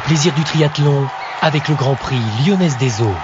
plaisir du triathlon avec le Grand Prix Lyonnaise des Eaux.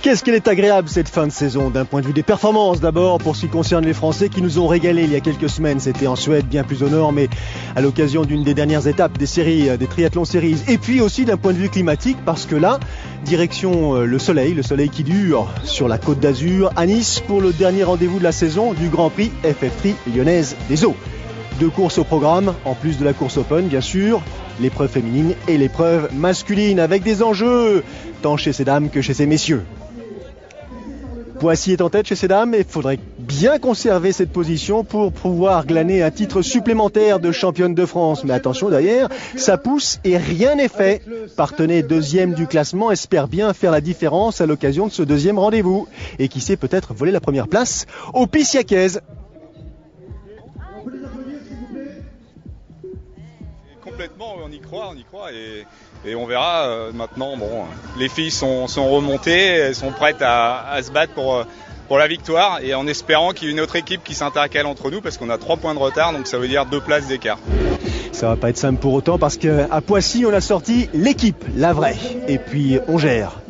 Qu'est-ce qu'elle est agréable cette fin de saison, d'un point de vue des performances d'abord, pour ce qui concerne les Français qui nous ont régalé il y a quelques semaines. C'était en Suède, bien plus au nord, mais à l'occasion d'une des dernières étapes des séries, des triathlon series. Et puis aussi d'un point de vue climatique, parce que là, direction le soleil qui dure sur la Côte d'Azur, à Nice, pour le dernier rendez-vous de la saison du Grand Prix FF3 Lyonnaise des Eaux. 2 courses au programme, en plus de la course open bien sûr, l'épreuve féminine et l'épreuve masculine, avec des enjeux tant chez ces dames que chez ces messieurs. Poissy est en tête chez ces dames et il faudrait bien conserver cette position pour pouvoir glaner un titre supplémentaire de championne de France. Mais attention derrière, ça pousse et rien n'est fait. Parthenay, deuxième du classement, espère bien faire la différence à l'occasion de ce deuxième rendez-vous. Et qui sait peut-être voler la première place aux Pissiaquaises. Complètement, on y croit et on verra maintenant. Bon, les filles sont remontées, elles sont prêtes à se battre pour la victoire et en espérant qu'il y ait une autre équipe qui s'intercale entre nous parce qu'on a 3 points de retard, donc ça veut dire 2 places d'écart. Ça va pas être simple pour autant parce qu'à Poissy on a sorti l'équipe, la vraie, et puis on gère.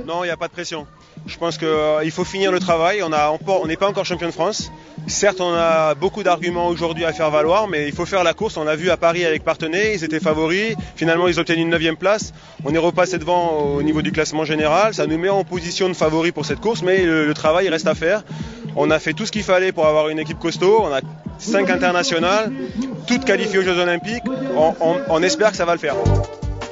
Non, il n'y a pas de pression. Je pense qu'il faut finir le travail. On n'est pas encore champion de France. Certes, on a beaucoup d'arguments aujourd'hui à faire valoir, mais il faut faire la course. On l'a vu à Paris avec Parthenay, ils étaient favoris. Finalement, ils obtiennent une 9e place. On est repassé devant au niveau du classement général. Ça nous met en position de favori pour cette course, mais le travail reste à faire. On a fait tout ce qu'il fallait pour avoir une équipe costaud. On a 5 internationales, toutes qualifiées aux Jeux Olympiques. On espère que ça va le faire.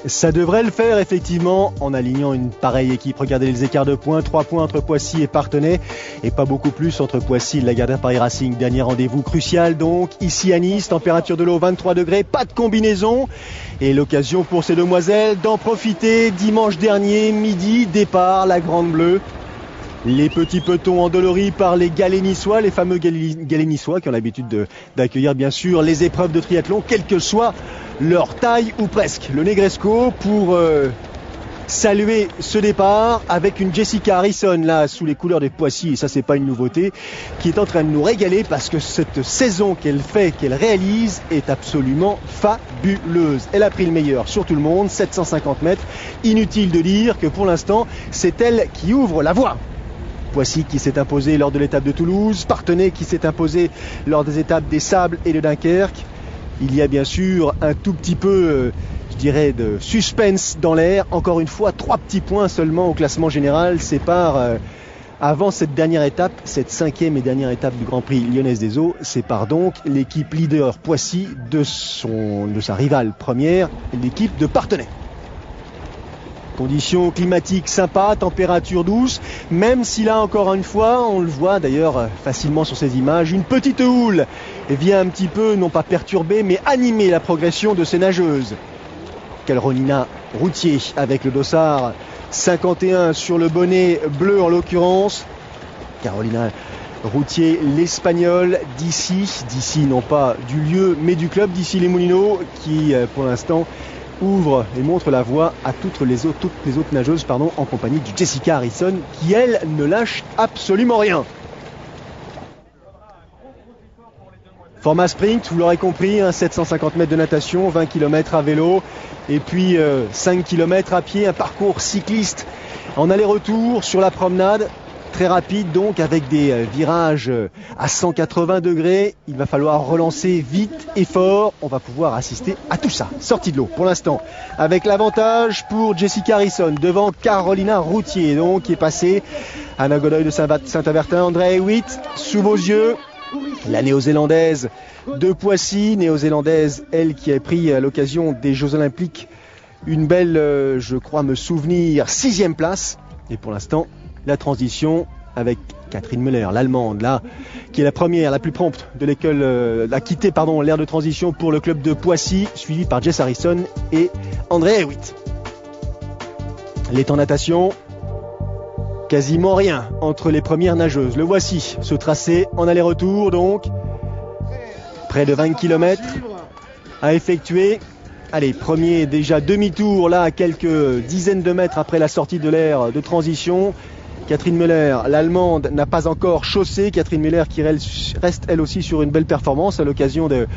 Ça devrait le faire effectivement en alignant une pareille équipe. Regardez les écarts de points, 3 points entre Poissy et Parthenay et pas beaucoup plus entre Poissy et le Lagardère Paris Racing. Dernier rendez-vous crucial donc ici à Nice, température de l'eau 23 degrés, pas de combinaison et l'occasion pour ces demoiselles d'en profiter. Dimanche dernier, midi, départ, la Grande Bleue. Les petits petons endoloris par les galets niçois, les fameux galets niçois qui ont l'habitude d'accueillir bien sûr les épreuves de triathlon, quelle que soit leur taille ou presque. Le Negresco pour saluer ce départ avec une Jessica Harrison là sous les couleurs de Poissy, et ça c'est pas une nouveauté, qui est en train de nous régaler parce que cette saison qu'elle fait, qu'elle réalise est absolument fabuleuse. Elle a pris le meilleur sur tout le monde, 750 mètres, inutile de dire que pour l'instant c'est elle qui ouvre la voie. Poissy qui s'est imposé lors de l'étape de Toulouse, Parthenay qui s'est imposé lors des étapes des Sables et de Dunkerque. Il y a bien sûr un tout petit peu, je dirais, de suspense dans l'air. Encore une fois, 3 petits points seulement au classement général séparent, avant cette dernière étape, cette 5e et dernière étape du Grand Prix Lyonnaise des Eaux, sépare donc l'équipe leader Poissy de sa rivale première, l'équipe de Parthenay. Conditions climatiques sympas, température douce, même si là encore une fois, on le voit d'ailleurs facilement sur ces images, une petite houle vient un petit peu, non pas perturber, mais animer la progression de ces nageuses. Carolina Routier avec le dossard 51 sur le bonnet bleu en l'occurrence. Carolina Routier, l'Espagnol d'ici non pas du lieu mais du club d'ici les Moulineaux qui pour l'instant ouvre et montre la voie à toutes les autres nageuses en compagnie de Jessica Harrison qui elle ne lâche absolument rien. Format sprint, vous l'aurez compris, 750 mètres de natation, 20 km à vélo et puis 5 km à pied, un parcours cycliste en aller-retour sur la promenade. très rapide donc avec des virages à 180 degrés. Il va falloir relancer vite et fort. On va pouvoir assister à tout ça. Sortie de l'eau pour l'instant avec l'avantage pour Jessica Harrison devant Carolina Routier donc qui est passée. Anna Godoy de Saint-Avertin, André Hewitt sous vos yeux. La néo-zélandaise de Poissy, néo-zélandaise elle qui a pris à l'occasion des Jeux Olympiques une belle, je crois me souvenir, 6e place. Et pour l'instant, la transition avec Catherine Müller, l'Allemande, là, qui est la première, la plus prompte de l'école, a quitté l'aire de transition pour le club de Poissy, suivi par Jess Harrison et André Hewitt. Les temps natation, quasiment rien entre les premières nageuses. Le voici, ce tracé en aller-retour donc, près de 20 km à effectuer. Allez, premier déjà demi-tour là à quelques dizaines de mètres après la sortie de l'aire de transition. Catherine Müller, l'Allemande, n'a pas encore chaussé. Catherine Müller qui reste elle aussi sur une belle performance à l'occasion de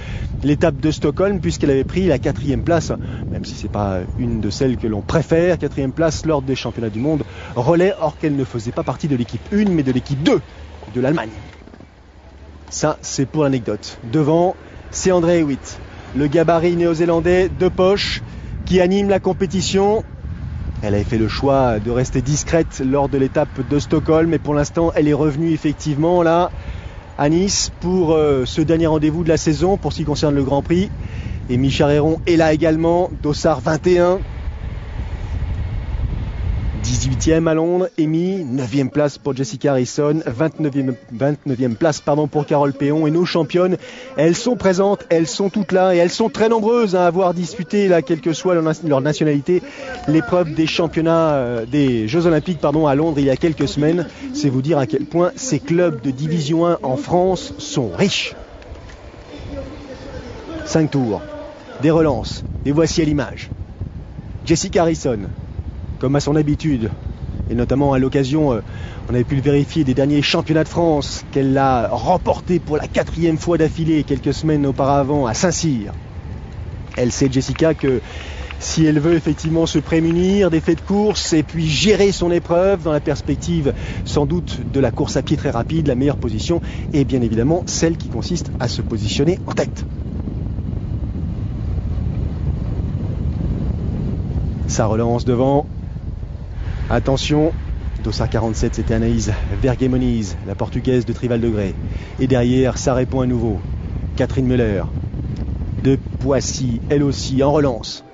l'étape de Stockholm puisqu'elle avait pris la 4e place, même si c'est pas une de celles que l'on préfère. 4e place lors des championnats du monde relais, or qu'elle ne faisait pas partie de l'équipe 1 mais de l'équipe 2 de l'Allemagne. Ça c'est pour l'anecdote. Devant, c'est André Hewitt, le gabarit néo-zélandais de poche qui anime la compétition. Elle avait fait le choix de rester discrète lors de l'étape de Stockholm, mais pour l'instant elle est revenue effectivement là à Nice pour ce dernier rendez-vous de la saison pour ce qui concerne le Grand Prix. Et Micha Réron est là également, Dossard 21, 18e à Londres, Amy, 9e place pour Jessica Harrison, 29e place pour Carole Péon. Et nos championnes, elles sont présentes, elles sont toutes là et elles sont très nombreuses à avoir disputé, là, quelle que soit leur nationalité, l'épreuve des championnats, des Jeux Olympiques à Londres il y a quelques semaines. C'est vous dire à quel point ces clubs de Division 1 en France sont riches. 5 tours, des relances, et voici à l'image Jessica Harrison, comme à son habitude, et notamment à l'occasion, on avait pu le vérifier, des derniers championnats de France qu'elle a remporté pour la 4e fois d'affilée quelques semaines auparavant à Saint-Cyr. Elle sait, Jessica, que si elle veut effectivement se prémunir des faits de course et puis gérer son épreuve dans la perspective sans doute de la course à pied très rapide, la meilleure position est bien évidemment celle qui consiste à se positionner en tête. Ça relance devant. Attention, Dossard 47, c'était Anaïs Vergues-Moniz, la portugaise de Trival de Grey. Et derrière, ça répond à nouveau. Catherine Müller, de Poissy, elle aussi, en relance.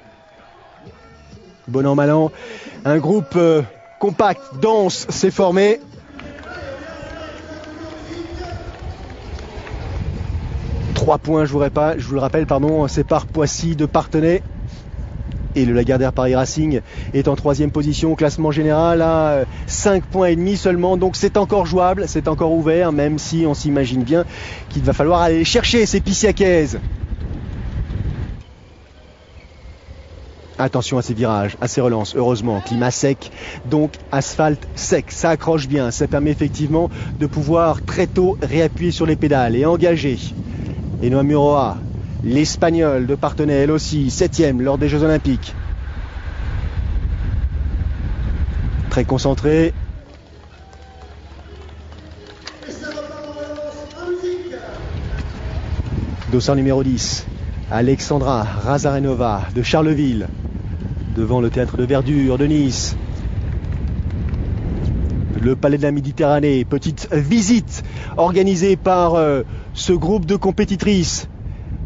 Bon an, mal an, un groupe compact, dense, s'est formé. Trois points, je vous le rappelle, sépare Poissy de Parthenay. Et le Lagardère Paris Racing est en 3e position au classement général à 5 points et demi seulement. Donc c'est encore jouable, c'est encore ouvert, même si on s'imagine bien qu'il va falloir aller chercher ces Pissiacaises. Attention à ces virages, à ces relances. Heureusement, climat sec, donc asphalte sec. Ça accroche bien, ça permet effectivement de pouvoir très tôt réappuyer sur les pédales et engager. Et Noa Muroa, l'Espagnole de Parthenay, elle aussi, 7e lors des Jeux Olympiques. Très concentrée. Dossard numéro 10, Alexandra Razarenova de Charleville, devant le théâtre de verdure de Nice. Le Palais de la Méditerranée, petite visite organisée par ce groupe de compétitrices.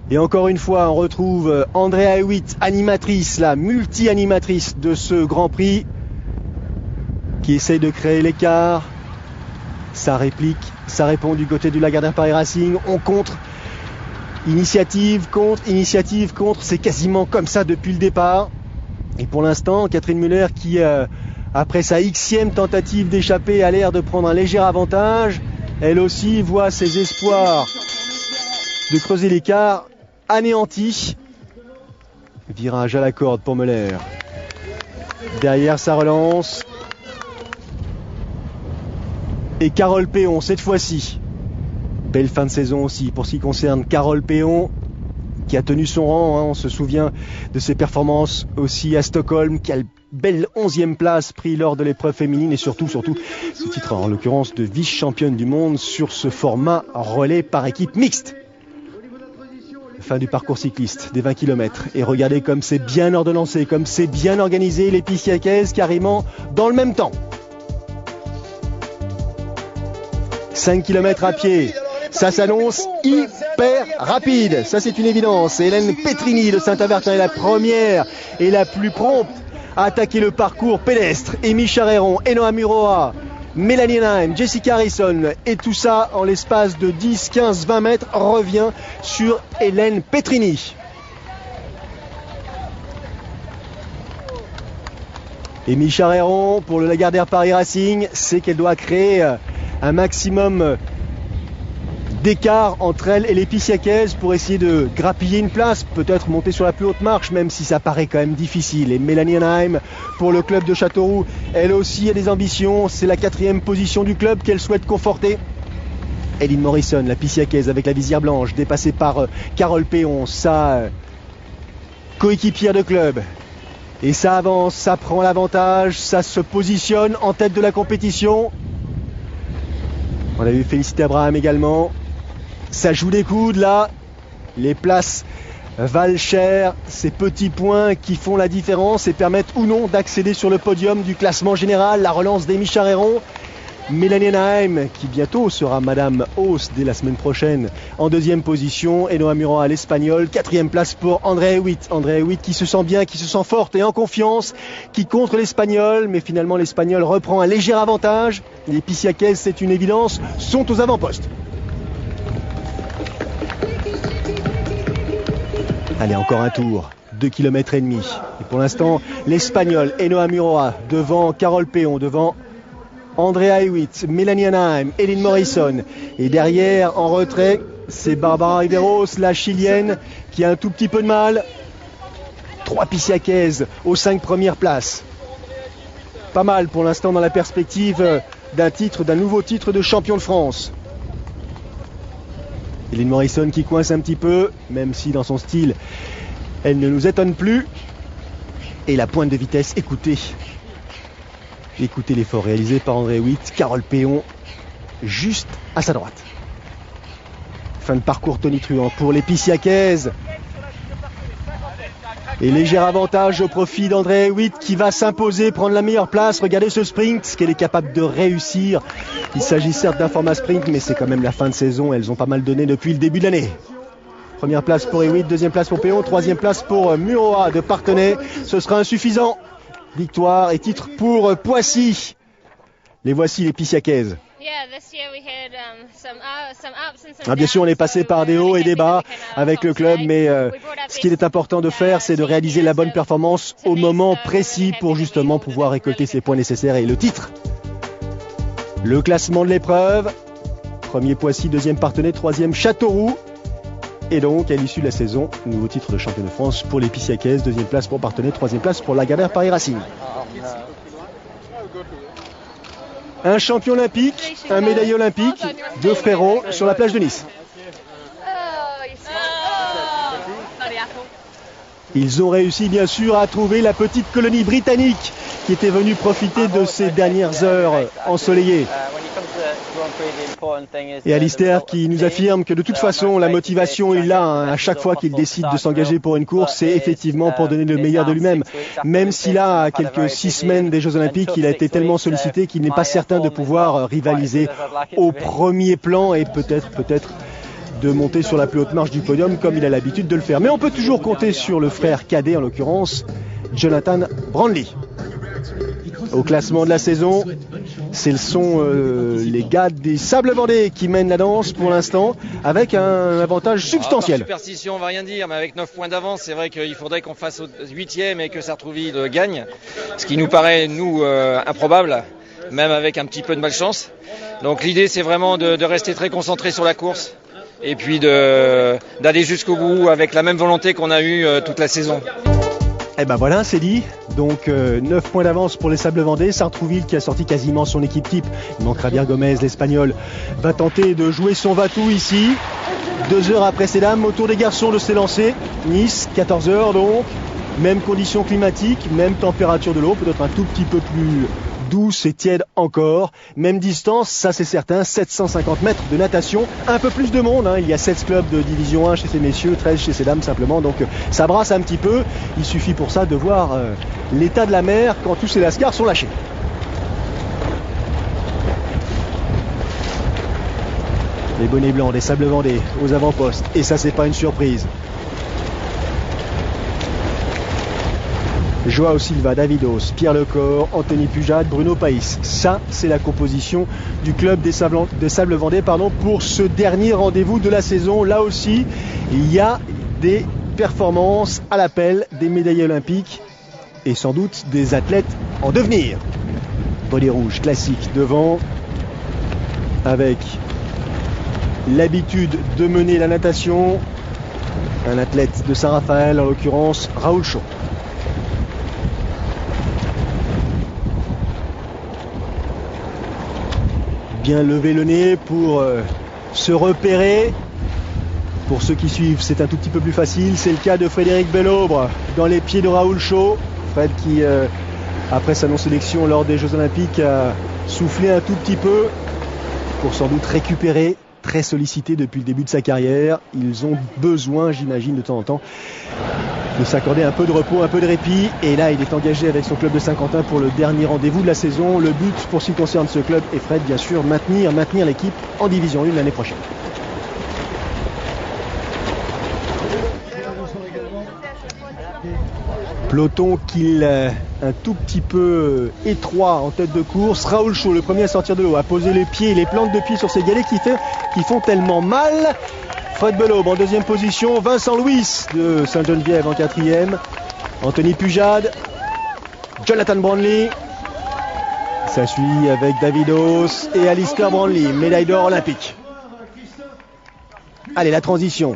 Et encore une fois, on retrouve Andrea Hewitt, animatrice, la multi-animatrice de ce Grand Prix, qui essaye de créer l'écart. Ça réplique, ça répond du côté du Lagardère Paris Racing. On contre, initiative contre, c'est quasiment comme ça depuis le départ. Et pour l'instant, Catherine Müller qui, après sa Xème tentative d'échapper, a l'air de prendre un léger avantage. Elle aussi voit ses espoirs de creuser l'écart anéanti. Virage à la corde pour Müller. Derrière, ça relance. Et Carole Péon, cette fois-ci. Belle fin de saison aussi pour ce qui concerne Carole Péon, qui a tenu son rang. On se souvient de ses performances aussi à Stockholm, qui a belle 11e place prise lors de l'épreuve féminine et surtout ce titre en l'occurrence de vice-championne du monde sur ce format relais par équipe mixte. Fin du parcours cycliste des 20 km et regardez comme c'est bien ordonnancé, comme c'est bien organisé, les Pissiacaises carrément dans le même temps. 5 km à pied, ça s'annonce hyper rapide, ça c'est une évidence. Hélène Petrini de Saint-Avertin est la première et la plus prompte à attaquer le parcours pédestre. Amy Charéron, Enoa Muroa, Mélanie Naim, Jessica Harrison et tout ça en l'espace de 10, 15, 20 mètres revient sur Hélène Petrini. Amy Charéron pour le Lagardère Paris Racing sait qu'elle doit créer un maximum d'écart entre elle et les Pissiacaises pour essayer de grappiller une place, peut-être monter sur la plus haute marche, même si ça paraît quand même difficile. Et Mélanie Naim pour le club de Châteauroux, elle aussi a des ambitions, c'est la 4e position du club qu'elle souhaite conforter. Eline Morrison, la Pissiacaise avec la visière blanche, dépassée par Carole Péon, sa coéquipière de club. Et ça avance, ça prend l'avantage, ça se positionne en tête de la compétition. On a vu Félicité Abraham également. Ça joue des coudes là. Les places valent cher. Ces petits points qui font la différence et permettent ou non d'accéder sur le podium du classement général. La relance d'Amy Charéron. Mélanie Naim qui bientôt sera Madame Hauss dès la semaine prochaine en 2e position. Enoa Muroa à l'Espagnol. 4e place pour Andrea Hewitt. Andrea Hewitt qui se sent bien, qui se sent forte et en confiance, qui contre l'Espagnol. Mais finalement l'Espagnol reprend un léger avantage. Les Pissiacaises, c'est une évidence, sont aux avant-postes. Allez, encore un tour. 2 km et demi. Et pour l'instant, l'Espagnol Enoa Muroa devant Carole Péon, devant Andrea Hewitt, Mélanie Naim, Eline Morrison. Et derrière, en retrait, c'est Barbara Riveros, la chilienne, qui a un tout petit peu de mal. 3 Pissiacaises aux 5 premières places. Pas mal pour l'instant dans la perspective d'un nouveau titre de champion de France. Eline Morrison qui coince un petit peu, même si dans son style, elle ne nous étonne plus. Et la pointe de vitesse, écoutez l'effort réalisé par Andrea Hewitt, Carole Péon, juste à sa droite. Fin de parcours tonitruant pour les Pissiacaises. Et léger avantage au profit d'Andrea Hewitt qui va s'imposer, prendre la meilleure place. Regardez ce sprint, ce qu'elle est capable de réussir. Il s'agit certes d'un format sprint, mais c'est quand même la fin de saison. Elles ont pas mal donné depuis le début de l'année. Première place pour Hewitt, 2e place pour Péon, 3e place pour Muroa de Parthenay. Ce sera insuffisant. Victoire et titre pour Poissy. Les voici les Pissiacaises. Bien sûr, on est passé par des hauts et des bas avec le club, mais ce qu'il est important de faire, c'est de réaliser la bonne performance au moment précis pour justement pouvoir récolter ces points nécessaires et le titre. Le classement de l'épreuve, 1er Poissy, 2e Parthenay, 3e Châteauroux. Et donc, à l'issue de la saison, nouveau titre de champion de France pour les Pissiacaises, 2e place pour Parthenay, 3e place pour Lagardère Paris Racing. Un champion olympique, un médaillé olympique, 2 frérots sur la plage de Nice. Ils ont réussi bien sûr à trouver la petite colonie britannique qui était venue profiter de ces dernières heures ensoleillées. Et Alistair qui nous affirme que de toute façon la motivation il l'a à chaque fois qu'il décide de s'engager pour une course, c'est effectivement pour donner le meilleur de lui-même. Même s'il a à quelques 6 semaines des Jeux Olympiques, il a été tellement sollicité qu'il n'est pas certain de pouvoir rivaliser au premier plan et peut-être de monter sur la plus haute marche du podium comme il a l'habitude de le faire. Mais on peut toujours compter sur le frère cadet en l'occurrence, Jonathan Brandley. Au classement de la saison, ce sont les gars des Sables Vendée qui mènent la danse pour l'instant avec un avantage substantiel. Par superstition, on va rien dire, mais avec 9 points d'avance, c'est vrai qu'il faudrait qu'on fasse au 8e et que Sartrouville gagne, ce qui nous paraît, improbable, même avec un petit peu de malchance. Donc l'idée, c'est vraiment de rester très concentré sur la course et puis d'aller jusqu'au bout avec la même volonté qu'on a eue toute la saison. Et ben voilà, c'est dit. Donc 9 points d'avance pour les Sables Vendée. Sartrouville qui a sorti quasiment son équipe type. Il manquera bien Gomez, l'Espagnol, va tenter de jouer son va-tout ici. 2 heures après ces dames, au tour des garçons de s'élancer. Nice, 14 heures donc. Même conditions climatiques, même température de l'eau, peut-être un tout petit peu plus douce et tiède encore. Même distance, ça c'est certain, 750 mètres de natation. Un peu plus de monde, hein. Il y a 16 clubs de division 1 chez ces messieurs, 13 chez ces dames simplement. Donc ça brasse un petit peu. Il suffit pour ça de voir l'état de la mer quand tous ces lascars sont lâchés. Les bonnets blancs des Sables Vendée aux avant-postes. Et ça, c'est pas une surprise. Joao Silva, Davidos, Pierre Lecor, Anthony Pujade, Bruno Païs. Ça, c'est la composition du club des Sables Vendée pour ce dernier rendez-vous de la saison. Là aussi, il y a des performances à l'appel, des médailles olympiques et sans doute des athlètes en devenir. Bonnet rouge classique devant avec l'habitude de mener la natation, un athlète de Saint-Raphaël, en l'occurrence Raoul Chaud. Bien lever le nez pour se repérer. Pour ceux qui suivent, c'est un tout petit peu plus facile. C'est le cas de Frédéric Belaubre dans les pieds de Raoul Chaud. Fred qui, après sa non-sélection lors des Jeux Olympiques, a soufflé un tout petit peu pour sans doute récupérer. Très sollicité depuis le début de sa carrière. Ils ont besoin, j'imagine, de temps en temps de s'accorder un peu de repos, un peu de répit. Et là, il est engagé avec son club de Saint-Quentin pour le dernier rendez-vous de la saison. Le but pour ce qui concerne ce club et Fred, bien sûr, maintenir l'équipe en Division 1 l'année prochaine. Peloton qu'il un tout petit peu étroit en tête de course. Raoul Chaud, le premier à sortir de l'eau, a posé les pieds et les plantes de pied sur ces galets qui font tellement mal. Fred Belaubre en deuxième position. Vincent Louis de Sainte-Geneviève en quatrième. Anthony Pujade. Jonathan Brownlee. Ça suit avec Davidos et Alistair Brownlee, médaille d'or olympique. Allez, la transition.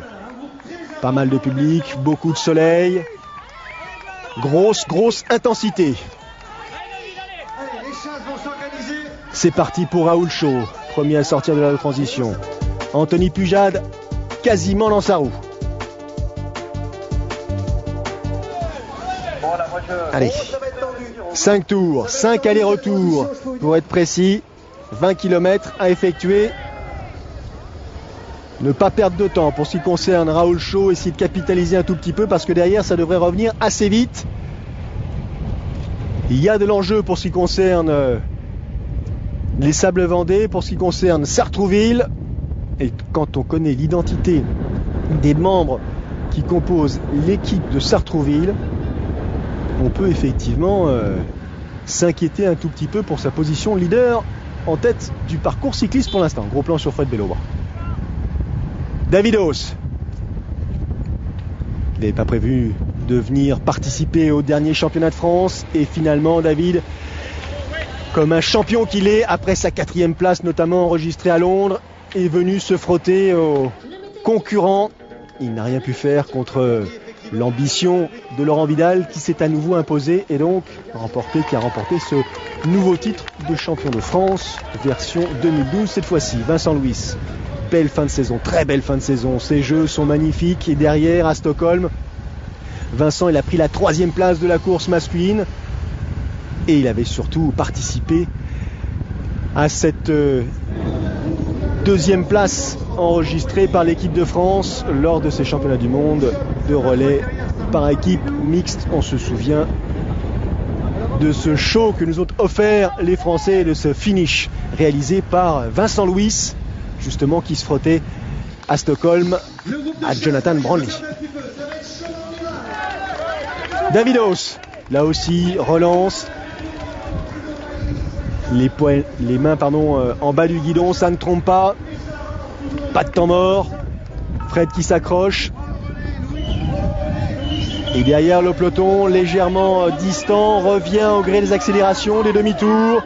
Pas mal de public, beaucoup de soleil. Grosse intensité. C'est parti pour Raoul Chaud, premier à sortir de la transition. Anthony Pujade, quasiment dans sa roue. Allez, 5 tours, 5 allers-retours pour être précis. 20 km à effectuer. Ne pas perdre de temps pour ce qui concerne Raoul Chaud, essayer de capitaliser un tout petit peu parce que derrière ça devrait revenir assez vite. Il y a de l'enjeu pour ce qui concerne les Sables Vendée, pour ce qui concerne Sartrouville. Et quand on connaît l'identité des membres qui composent l'équipe de Sartrouville, on peut effectivement s'inquiéter un tout petit peu pour sa position leader en tête du parcours cycliste pour l'instant. Gros plan sur Fred Belaubre. Davidos. Il n'avait pas prévu de venir participer au dernier championnat de France. Et finalement, David, comme un champion qu'il est, après sa 4e place notamment enregistrée à Londres, est venu se frotter aux concurrents. Il n'a rien pu faire contre l'ambition de Laurent Vidal qui s'est à nouveau imposé et donc qui a remporté ce nouveau titre de champion de France version 2012 cette fois-ci. Vincent Louis. Belle fin de saison, très belle fin de saison. Ces jeux sont magnifiques. Et derrière, à Stockholm, Vincent, il a pris la 3e place de la course masculine. Et il avait surtout participé à cette 2e place enregistrée par l'équipe de France lors de ces championnats du monde de relais par équipe mixte. On se souvient de ce show que nous ont offert les Français et de ce finish réalisé par Vincent Louis, justement, qui se frottait à Stockholm à Jonathan Brownlee. Davidos, là aussi, relance. Les mains en bas du guidon, ça ne trompe pas. Pas de temps mort. Fred qui s'accroche. Et derrière le peloton, légèrement distant, revient au gré des accélérations, des demi-tours.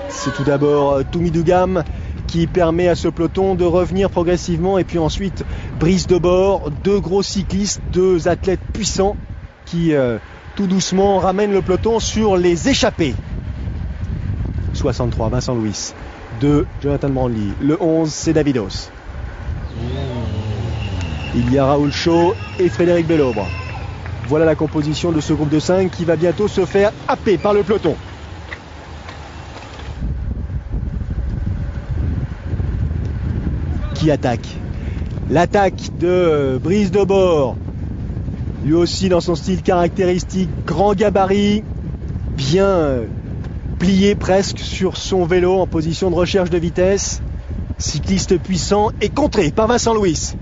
C'est tout d'abord Toumi Dugam qui permet à ce peloton de revenir progressivement. Et puis ensuite, Brice Debord, 2 gros cyclistes, 2 athlètes puissants qui tout doucement ramènent le peloton sur les échappées. 63, Vincent Louis. 2, Jonathan Brownlee. Le 11, c'est Davidos. Il y a Raoul Chaud et Frédéric Belaubre. Voilà la composition de ce groupe de 5 qui va bientôt se faire happer par le peloton. Qui attaque? L'attaque de Brice Debord. Lui aussi dans son style caractéristique, grand gabarit, bien plié presque sur son vélo en position de recherche de vitesse. Cycliste puissant et contré par Vincent Louis.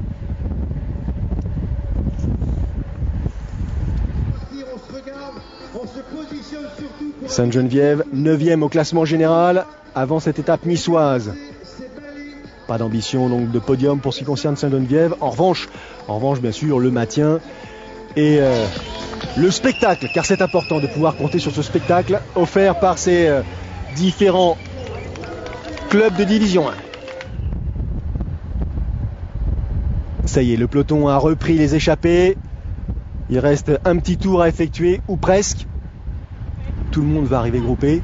Sainte-Geneviève, 9e au classement général avant cette étape niçoise. Pas d'ambition donc de podium pour ce qui concerne Sainte-Geneviève. En revanche, bien sûr, le maintien et le spectacle, car c'est important de pouvoir compter sur ce spectacle offert par ces différents clubs de division 1. Ça y est, le peloton a repris les échappées. Il reste un petit tour à effectuer, ou presque. Tout le monde va arriver groupé.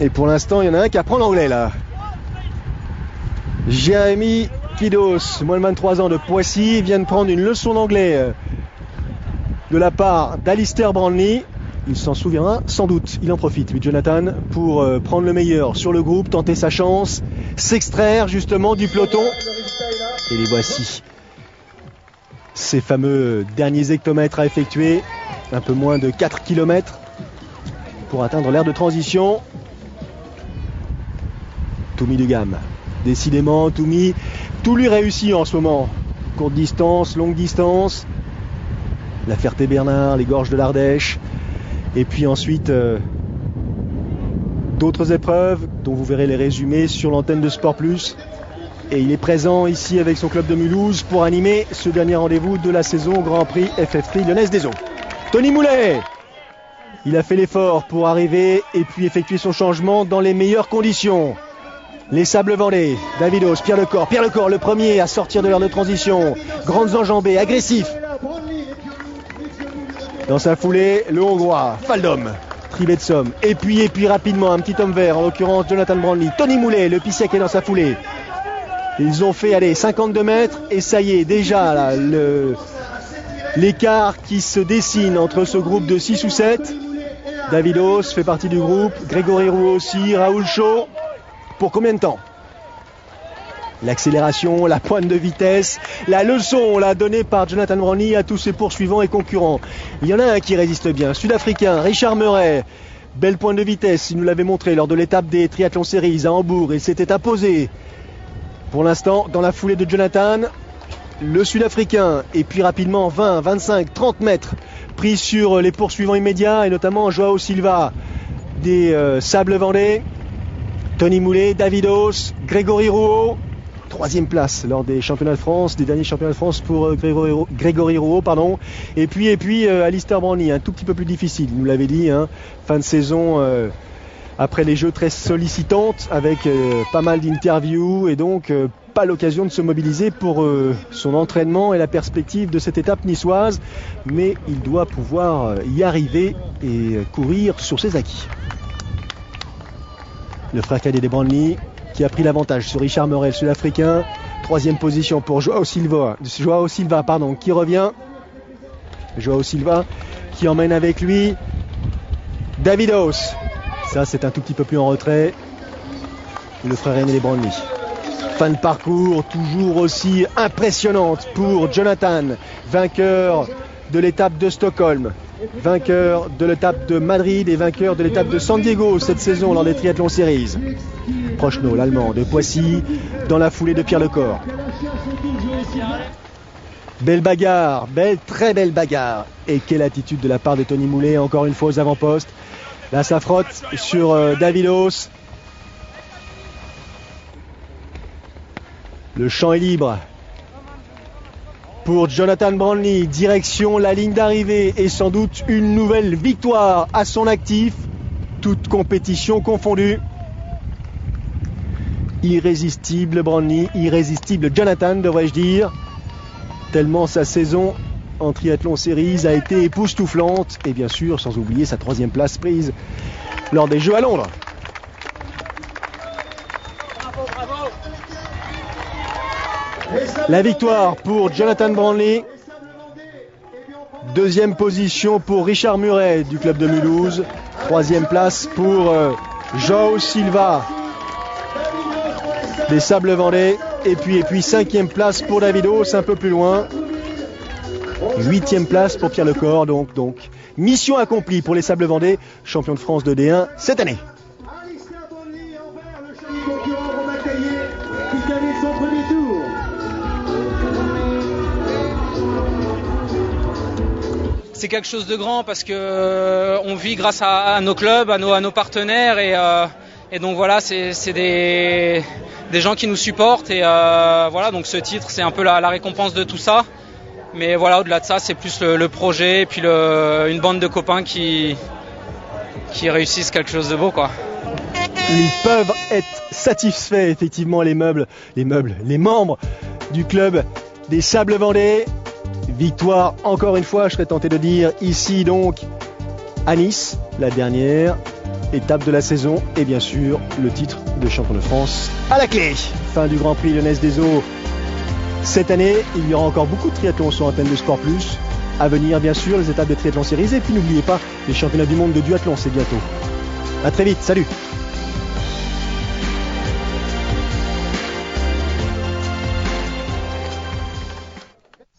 Et pour l'instant, il y en a un qui apprend l'anglais là. Jérémy Kidos, moins de 23 ans de Poissy, vient de prendre une leçon d'anglais de la part d'Alistair Brownlee. Il s'en souviendra sans doute. Il en profite, lui, Jonathan, pour prendre le meilleur sur le groupe, tenter sa chance, s'extraire justement du peloton. Et les voici. Ces fameux derniers hectomètres à effectuer. Un peu moins de 4 km pour atteindre l'aire de transition. Toumi Dugam. Décidément, Toumi, tout lui réussit en ce moment. Courte distance, longue distance. La Ferté-Bernard, les gorges de l'Ardèche. Et puis ensuite, d'autres épreuves dont vous verrez les résumés sur l'antenne de Sport Plus. Et il est présent ici avec son club de Mulhouse pour animer ce dernier rendez-vous de la saison au Grand Prix FF3 Lyonnaise des Eaux. Tony Moulet, il a fait l'effort pour arriver et puis effectuer son changement dans les meilleures conditions. Les sables vendés, Davidos, Pierre Lecor, le premier à sortir de l'aire de transition. Grandes enjambées, agressif. Dans sa foulée, le Hongrois, Faldom, Tribetsom. Et puis rapidement, un petit homme vert, en l'occurrence Jonathan Brownlee. Tony Moulet, le Pissiac est dans sa foulée. Ils ont fait 52 mètres et ça y est, déjà là, l'écart qui se dessine entre ce groupe de 6 ou 7. Davidos fait partie du groupe, Grégory Rouault aussi, Raoul Chaud. Pour combien de temps? L'accélération, la pointe de vitesse, la leçon donnée par Jonathan Brownlee à tous ses poursuivants et concurrents. Il y en a un qui résiste bien, Sud-Africain, Richard Murray. Belle pointe de vitesse, il nous l'avait montré lors de l'étape des Triathlon Series à Hambourg. Il s'était imposé. Pour l'instant, dans la foulée de Jonathan, le Sud-Africain, et puis rapidement 20, 25, 30 mètres pris sur les poursuivants immédiats, et notamment Joao Silva des Sables Vendée, Tony Moulet, Davidos, Grégory Rouault, 3e place lors des championnats de France, des derniers championnats de France pour Grégory Rouault, pardon. Et puis Alistair Brownlee, un tout petit peu plus difficile, il nous l'avait dit, fin de saison après les Jeux très sollicitantes avec pas mal d'interviews et donc pas l'occasion de se mobiliser pour son entraînement et la perspective de cette étape niçoise, mais il doit pouvoir y arriver et courir sur ses acquis. Le frère cadet des Brownlee qui a pris l'avantage sur Richard Murray, le Sud-Africain. 3e position pour Joao Silva, qui revient. Joao Silva qui emmène avec lui Davidos. Ça, c'est un tout petit peu plus en retrait. Le frère aîné des Brownlee. Fin de parcours toujours aussi impressionnante pour Jonathan, vainqueur de l'étape de Stockholm, vainqueur de l'étape de Madrid et vainqueur de l'étape de San Diego cette saison lors des Triathlon Series. Prochnow, l'Allemand de Poissy, dans la foulée de Pierre Lecor. Belle bagarre, très belle bagarre. Et quelle attitude de la part de Tony Moulet, encore une fois aux avant-postes. Là, ça frotte sur Davidos. Le champ est libre pour Jonathan Brownlee. Direction la ligne d'arrivée et sans doute une nouvelle victoire à son actif. Toute compétition confondue. Irrésistible Brownlee, irrésistible Jonathan, devrais-je dire. Tellement sa saison en triathlon series a été époustouflante. Et bien sûr, sans oublier sa 3e place prise lors des Jeux à Londres. La victoire pour Jonathan Brownlee. Deuxième position pour Richard Murray du club de Mulhouse. Troisième place pour João Silva des Sables Vendée. Et puis cinquième place pour Davidos, un peu plus loin. Huitième place pour Pierre Lecor. Donc mission accomplie pour les Sables Vendée, champions de France de D1 cette année. C'est quelque chose de grand parce que on vit grâce à nos clubs, à nos partenaires et donc voilà, c'est des gens qui nous supportent et voilà, donc ce titre c'est un peu la récompense de tout ça. Mais voilà, au-delà de ça, c'est plus le projet et puis une bande de copains qui réussissent quelque chose de beau, quoi. Ils peuvent être satisfaits, effectivement, les membres du club des Sables Vendée. Victoire, encore une fois, je serais tenté de dire, ici donc, à Nice, la dernière étape de la saison. Et bien sûr, le titre de champion de France à la clé. Fin du Grand Prix Lyonnaise des Eaux. Cette année, il y aura encore beaucoup de triathlons sur Antenne de Sport Plus. À venir, bien sûr, les étapes de triathlon séries. Et puis n'oubliez pas, les championnats du monde de duathlon, c'est bientôt. À très vite, salut!